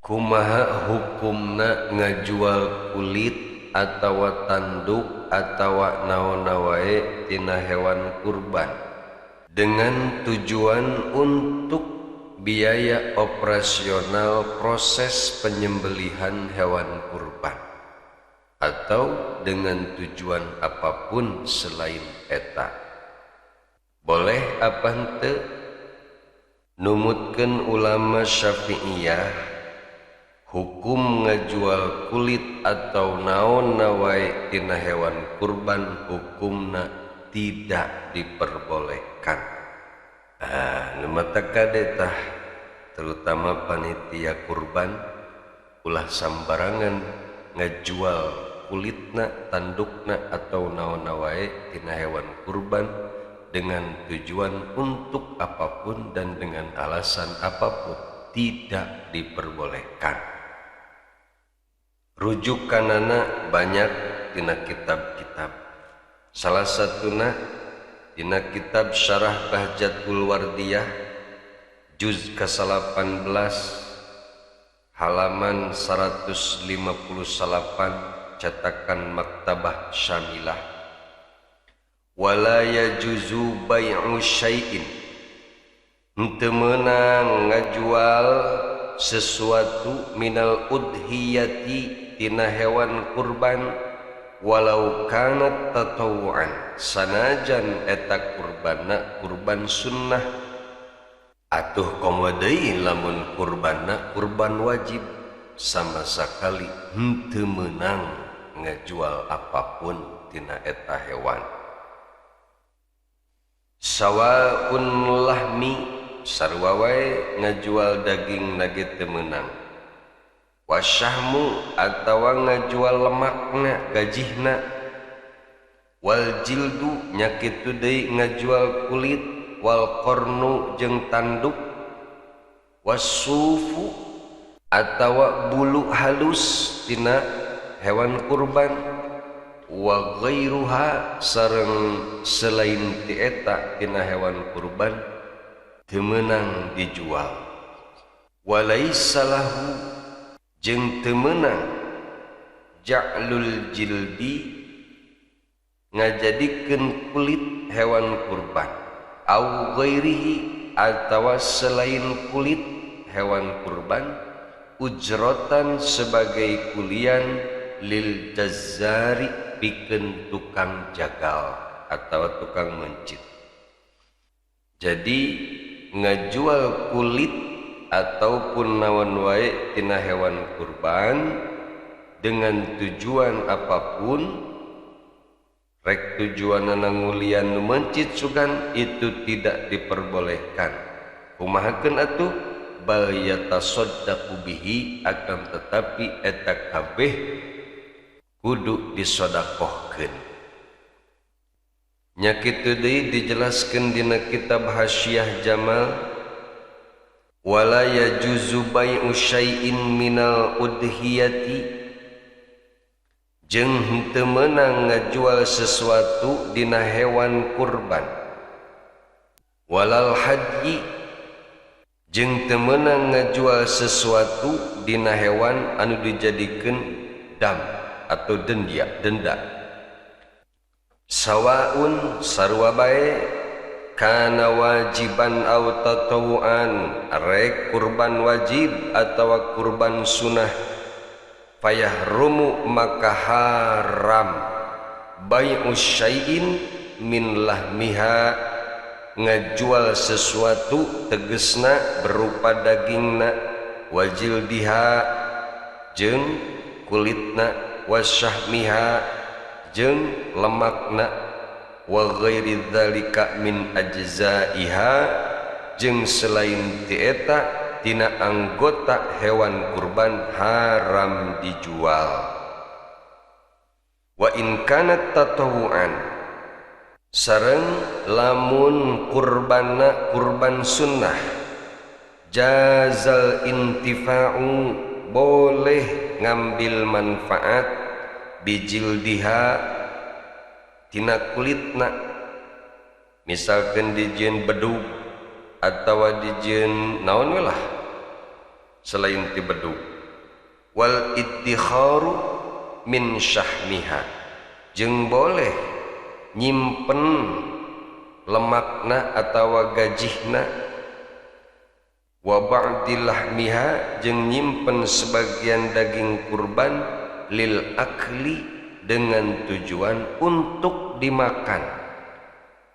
Kumaha hukumna ngajual kulit atawa tanduk atawa naon wae tina hewan kurban dengan tujuan untuk biaya operasional proses penyembelihan hewan kurban atau dengan tujuan apapun selain eta. Boleh apa henteu? Numutkeun ulama Syafi'iyah, hukum ngajual kulit atau naon wae tina hewan kurban hukumna tidak diperbolehkan. Numata kade tah terutama panitia kurban ulah sambarangan ngajual kulitna, tandukna atau naon wae tina hewan kurban dengan tujuan untuk apapun dan dengan alasan apapun, tidak diperbolehkan. Rujukanana banyak tina kitab-kitab. Salah satuna tina kitab Syarah Bahjatul Wardiyah juz ke-18 halaman 158 cetakan Maktabah Syamilah. Wala yajuzu bai'u syai'in, henteu meunang ngajual sesuatu minal udhiyati tina hewan kurban walau kanat tatawu'an, sanajan eta kurbanna kurban sunnah. Atuh komo deui lamun kurbanna kurban wajib, sama sakali henteu meunang ngajual apapun tina eta hewan. Sawaun lahmi, sarua wae ngajual daging nage teu meunang. Wasyahmu atawa ngajual lemakna gajihna. Wal jildu nya kitu deui ngajual kulit. Wal qarnu jeung tanduk. Wasufu atawa bulu halus tina hewan kurban. Wa ghairuha sareng selain ti eta tina hewan kurban teu meunang dijual. Walaisa lahu jeung teu meunang ja'lul jildi ngajadikeun kulit hewan kurban au ghairihi atawa selain kulit hewan kurban ujrotan sebagai kulian lil jazzari pikeun tukang jagal atau tukang mencit. Jadi ngajual kulit ataupun naon wae tina hewan kurban dengan tujuan apapun, rek tujuanna ngulian nu mencit sugan, itu tidak diperbolehkan. Kumahakeun atuh? Bal yatasaddaqu bihi, akan tetapi eta kabeh kudu disodakohkeun. Nya kitu deui dijelaskeun dina kitab Hasyiah Jamal, wala yajuzu bai'u syai'in minal udhiyati, jeung henteu meunang ngajual sesuatu dina hewan kurban. Walal hadyi, jeung teu meunang ngajual sesuatu dina hewan anu dijadikeun dam atau denda. Sawaun sarua bae kana wajiban au tatawuan, rek kurban wajib atawa kurban sunnah, fayahrumu maka haram bai'u syai'in min lahmiha, ngajual sesuatu tegesna berupa dagingna, wajildiha jeung kulitna, wasyahmiha jeung lemakna, wa ghairi dzalika min ajzaiha jeung selain ti eta tina anggota hewan kurban haram dijual. Wa in kanat tatawuan, sareng lamun kurbanna kurban sunnah, jazal intifa'u, boleh ngambil manfaat bijildiha tina kulitna, misalkan dijieun bedug atawa dijieun naon we lah selain ti bedug, wal iddikharu min syahmiha jeung boleh nyimpen lemakna atawa gajihna wa ba'dil lahmiha jeung nyimpen sebagian daging kurban lil akli dengan tujuan untuk dimakan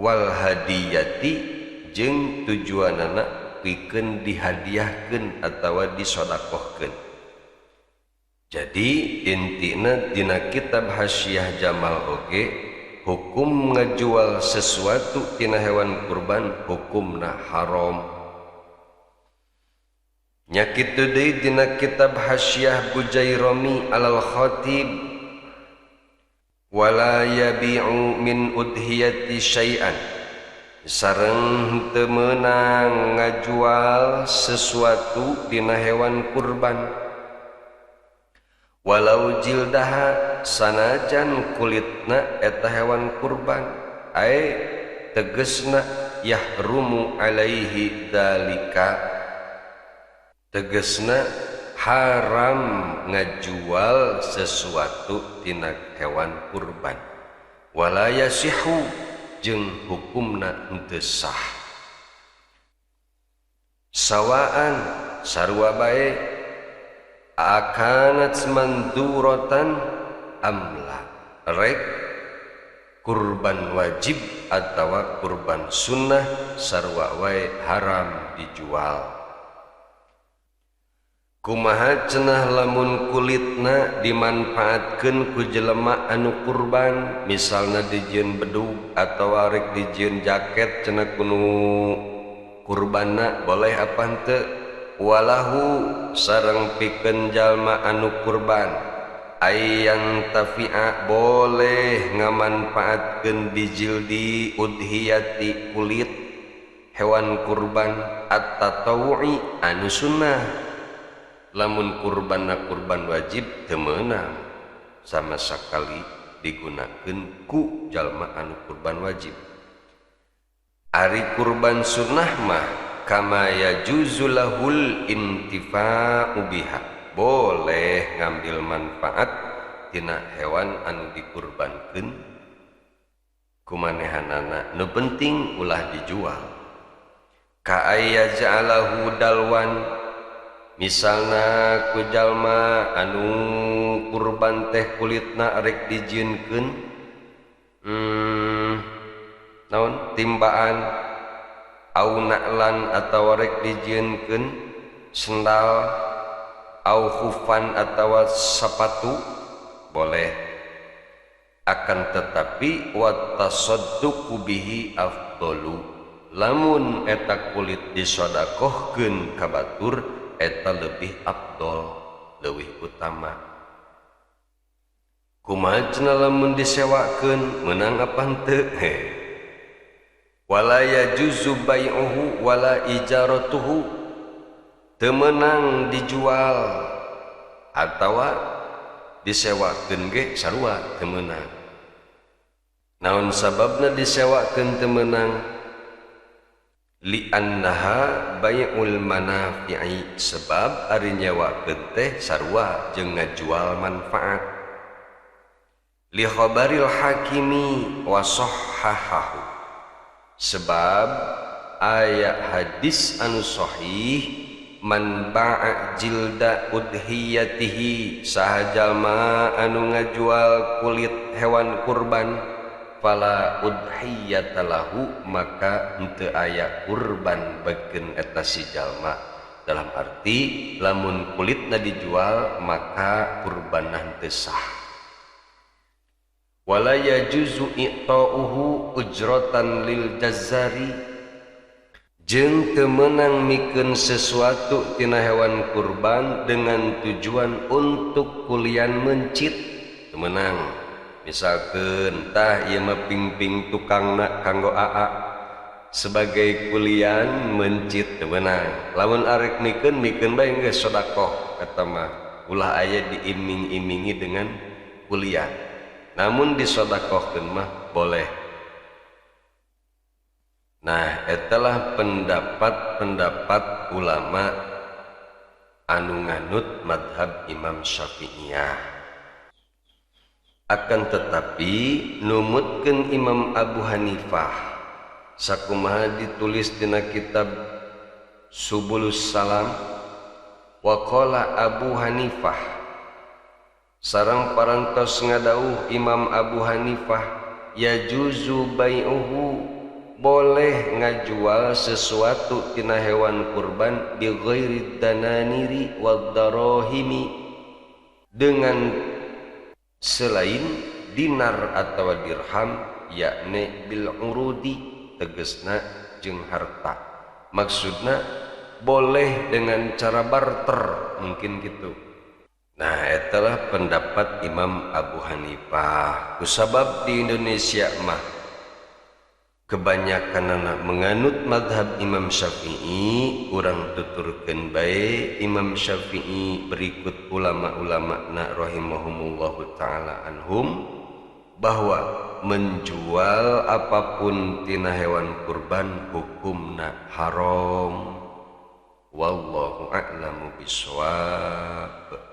wal hadiyati jeung tujuanana pikeun dihadiahkeun atawa disodakohkeun. Jadi intina dina kitab Hasyiah Jamal oge hukum ngajual sesuatu tina hewan kurban hukumna haram. Nya kitu deui dina kitab Hasyiah Bujairami alal Khatib wala yabi'u min udhiyati syai'an sareng teu meunang ngajual sesuatu dina hewan kurban walau jildaha sanajan kulitna eta hewan kurban ai tegesna yahrumu alaihi dalika tegesna haram ngajual sesuatu tina hewan kurban wala yasihu jeung hukumna henteu sah sawaan sarua bae akanat manduratan amla rek kurban wajib atawa kurban sunnah sarua wae haram dijual. Kumaha cenah lamun kulitna dimanfaatkeun ku jelema anu kurban misalna dijieun bedug atawa rek dijieun jaket cenah kunu kurbanna boleh apa henteu walahu sareng pikeun jalma anu kurban ayang tafi'a boleh ngamanfaatkeun dijildi udhiyati kulit hewan kurban at-tatawu'i anu sunnah. Lamun kurbanna kurban wajib teu meunang sama sakali digunakeun ku jalma anu kurban wajib. Ari kurban sunnah mah kama yajuzu lahul intifa'u biha boleh ngambil manfaat tina hewan anu dikurbankeun kumanehanana nu penting ulah dijual ka aya ja'alahu dalwan misalna ku jalma anu kurban teh kulitna rek dijieunkeun naon timbaan au na'lan atawa rek dijieunkeun sendal au khufan atawa sepatu boleh akan tetapi wa tasadduqu bihi afdalu lamun eta kulit disodakohkeun ka batur eta lebih afdol leuwih utama. Kumaha cenah lamun disewakeun meunang apa henteu wala yajuzu bai'uhu wala ijaratuhu teu meunang dijual atawa disewakeun ge sarua teu meunang. Naon sababna disewakeun teu meunang? Li'annaha bai'ul manafi'i sebab ari nyewakeun teh sarua jeung ngajual manfaat. Li khabaril hakimi wa sahhahahu sebab aya hadis anu sahih man ba'a jilda udhiyatihi saha jalma anu ngajual kulit hewan kurban fala udhiyatalahu maka henteu aya kurban bageun eta si jalma dalam arti lamun kulitna dijual maka kurbanna henteu sah. Wala yajuzu i'ta'uhu ujratan lil jazzari jeung teu meunang mikeun sesuatu tina hewan kurban dengan tujuan untuk kulian mencit teu meunang. Misalkeun tah ieu mah pingping tukangna kanggo aa sebagai kulian mencit teu meunang. Lamun arek mikeun bae geus sedekah eta mah ulah aya diiming-imingi dengan kulian. Namun disedekahkeun mah boleh. Nah, etalah pendapat-pendapat ulama anu nganut madhab Imam Syafi'iyah. Akan tetapi numutkeun Imam Abu Hanifah sakumaha ditulis dina kitab Subulus Salam, wa qala Abu Hanifah, sareng parantos ngadauh Imam Abu Hanifah, yajuzu bai'uhu, boleh ngajual sesuatu tina hewan kurban bi ghairi dananiri wad darahimi, dengan selain dinar atau dirham, yakni bil urudi, tegesna jeung harta. Maksudna boleh dengan cara barter, mungkin gitu. Nah, etalah pendapat Imam Abu Hanifah. Kusabab di Indonesia mah kebanyakan anak menganut madhab Imam Syafi'i, urang tuturkeun bae Imam Syafi'i berikut ulama-ulama na rahimahumullahu ta'ala anhum, bahwa menjual apapun tina hewan kurban hukumna haram. Wallahu a'lamu bishawab.